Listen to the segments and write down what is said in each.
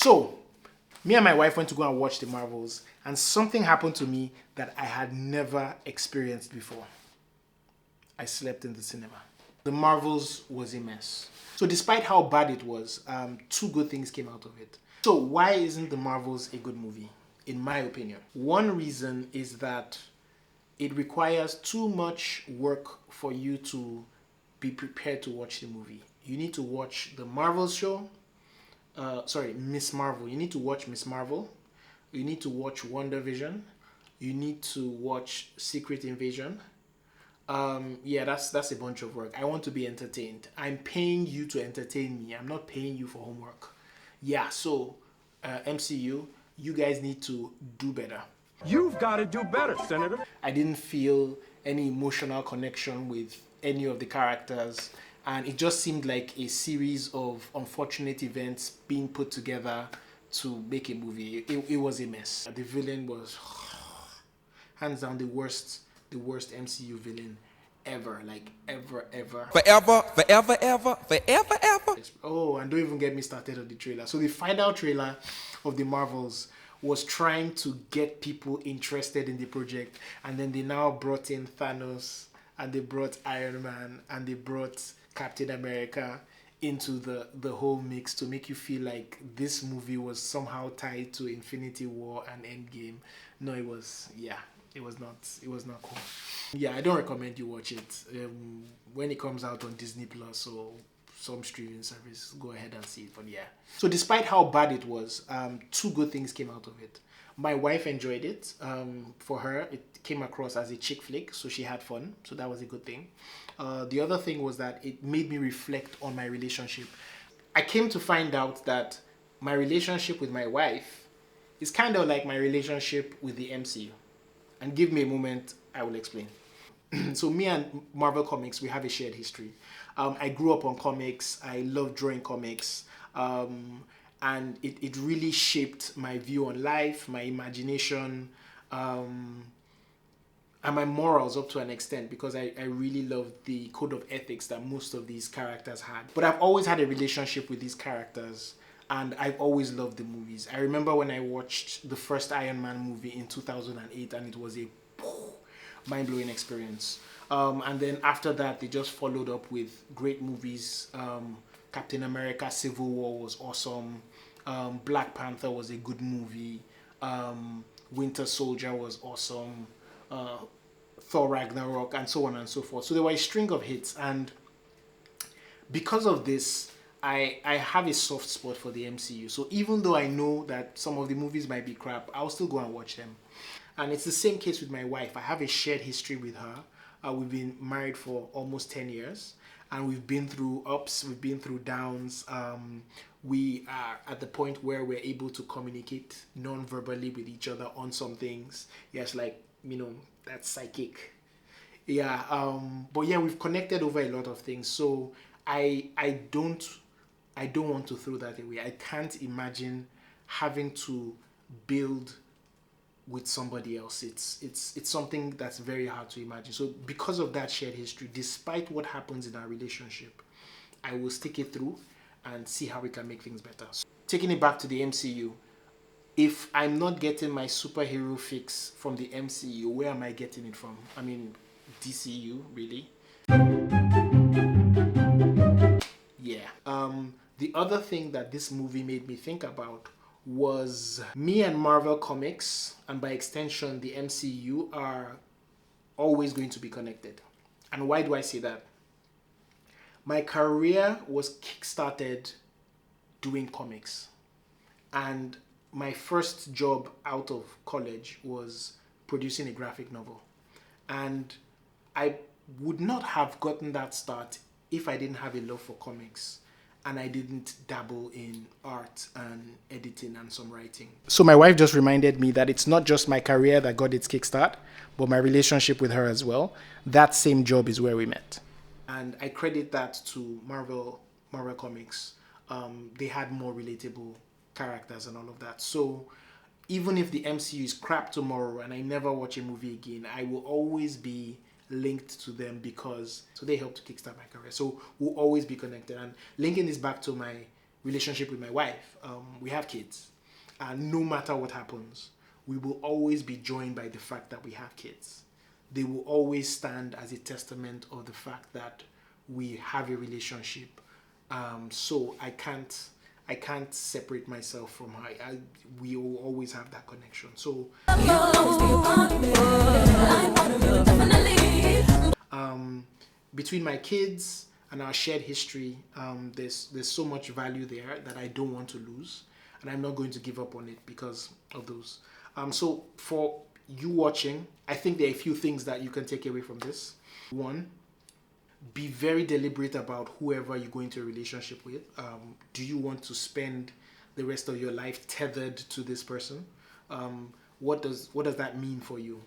So, me and my wife went to go and watch the Marvels, and something happened to me that I had never experienced before. I slept in the cinema. The Marvels was a mess. So, despite how bad it was, two good things came out of it. So, why isn't The Marvels a good movie? In my opinion, one reason is that it requires too much work for you to be prepared to watch the movie. You need to watch the Marvel show, Miss Marvel. You need to watch Miss Marvel. You need to watch WandaVision. You need to watch Secret Invasion. Yeah, that's a bunch of work. I want to be entertained. I'm paying you to entertain me. I'm not paying you for homework. Yeah, so MCU, you guys need to do better. You've got to do better, Senator. I didn't feel any emotional connection with any of the characters, and it just seemed like a series of unfortunate events being put together to make a movie. It was a mess. The villain was hands down the worst MCU villain ever, like ever. Forever, forever, ever, forever, ever. Oh, and don't even get me started on the trailer. So the final trailer of the Marvels was trying to get people interested in the project, and then they now brought in Thanos, and they brought Iron Man, and they brought Captain America into the whole mix to make you feel like this movie was somehow tied to Infinity War and Endgame. No, it was not cool. Yeah, I don't recommend you watch it. When it comes out on Disney Plus or some streaming service, go ahead and see it. But yeah. So despite how bad it was, two good things came out of it. My wife enjoyed it. For her, it came across as a chick flick, so she had fun. So that was a good thing. The other thing was that it made me reflect on my relationship. I came to find out that my relationship with my wife is kind of like my relationship with the MCU. And give me a moment, I will explain. So me and Marvel Comics, we have a shared history. I grew up on comics. I love drawing comics. And it really shaped my view on life, my imagination, and my morals up to an extent, because I really love the code of ethics that most of these characters had. But I've always had a relationship with these characters, and I've always loved the movies. I remember when I watched the first Iron Man movie in 2008, and it was a mind-blowing experience. And then after that, they just followed up with great movies. Captain America Civil War was awesome. Black Panther was a good movie. Winter Soldier was awesome. Thor Ragnarok, and so on and so forth. So there were a string of hits, and because of this, I have a soft spot for the MCU. So even though I know that some of the movies might be crap, I'll still go and watch them. And it's the same case with my wife. I have a shared history with her. We've been married for almost 10 years, and we've been through ups, we've been through downs. We are at the point where we're able to communicate non-verbally with each other on some things. Yes, like, that's psychic. Yeah, but yeah, we've connected over a lot of things. So I don't want to throw that away. I can't imagine having to build with somebody else. It's something that's very hard to imagine. So because of that shared history, despite what happens in our relationship, I will stick it through and see how we can make things better. So, taking it back to the MCU, if I'm not getting my superhero fix from the MCU, where am I getting it from? I mean, DCU, really? Yeah. The other thing that this movie made me think about was me and Marvel Comics, and by extension, the MCU, are always going to be connected. And why do I say that? My career was kickstarted doing comics. And my first job out of college was producing a graphic novel. And I would not have gotten that start if I didn't have a love for comics and I didn't dabble in art and editing and some writing. So my wife just reminded me that it's not just my career that got its kickstart, but my relationship with her as well. That same job is where we met. And I credit that to Marvel Comics. They had more relatable characters and all of that. So even if the MCU is crap tomorrow and I never watch a movie again, I will always be linked to them because they helped to kickstart my career. So we'll always be connected. And linking this back to my relationship with my wife. We have kids, and no matter what happens, we will always be joined by the fact that we have kids. They will always stand as a testament of the fact that we have a relationship. So I can't separate myself from her. We will always have that connection. So between my kids and our shared history, there's so much value there that I don't want to lose, and I'm not going to give up on it because of those. So for you watching, I think there are a few things that you can take away from this. One, be very deliberate about whoever you go into a relationship with. Do you want to spend the rest of your life tethered to this person? What does that mean for you?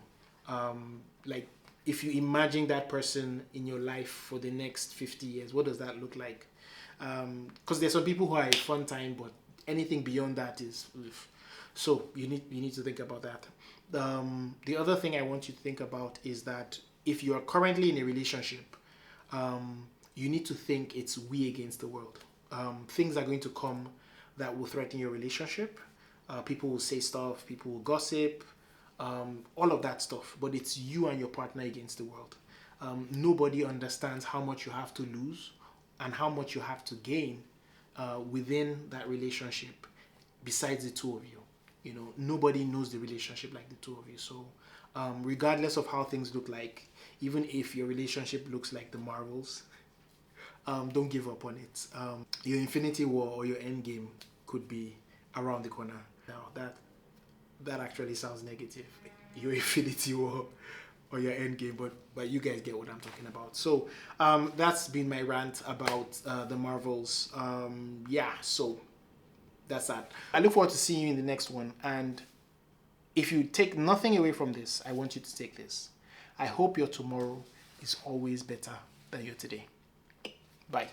Like, if you imagine that person in your life for the next 50 years, what does that look like? Because there's some people who are a fun time, but anything beyond that is oof. So you need to think about that. The other thing I want you to think about is that if you are currently in a relationship, you need to think it's we against the world. Things are going to come that will threaten your relationship. People will say stuff, people will gossip, all of that stuff. But it's you and your partner against the world. Nobody understands how much you have to lose and how much you have to gain within that relationship besides the two of you. You know, nobody knows the relationship like the two of you. So regardless of how things look like, even if your relationship looks like the Marvels, don't give up on it. Your Infinity War or your Endgame could be around the corner. Now that actually sounds negative. Your Infinity War or your Endgame, but you guys get what I'm talking about. So that's been my rant about the Marvels. So that's that. I look forward to seeing you in the next one. And if you take nothing away from this, I want you to take this. I hope your tomorrow is always better than your today. Bye.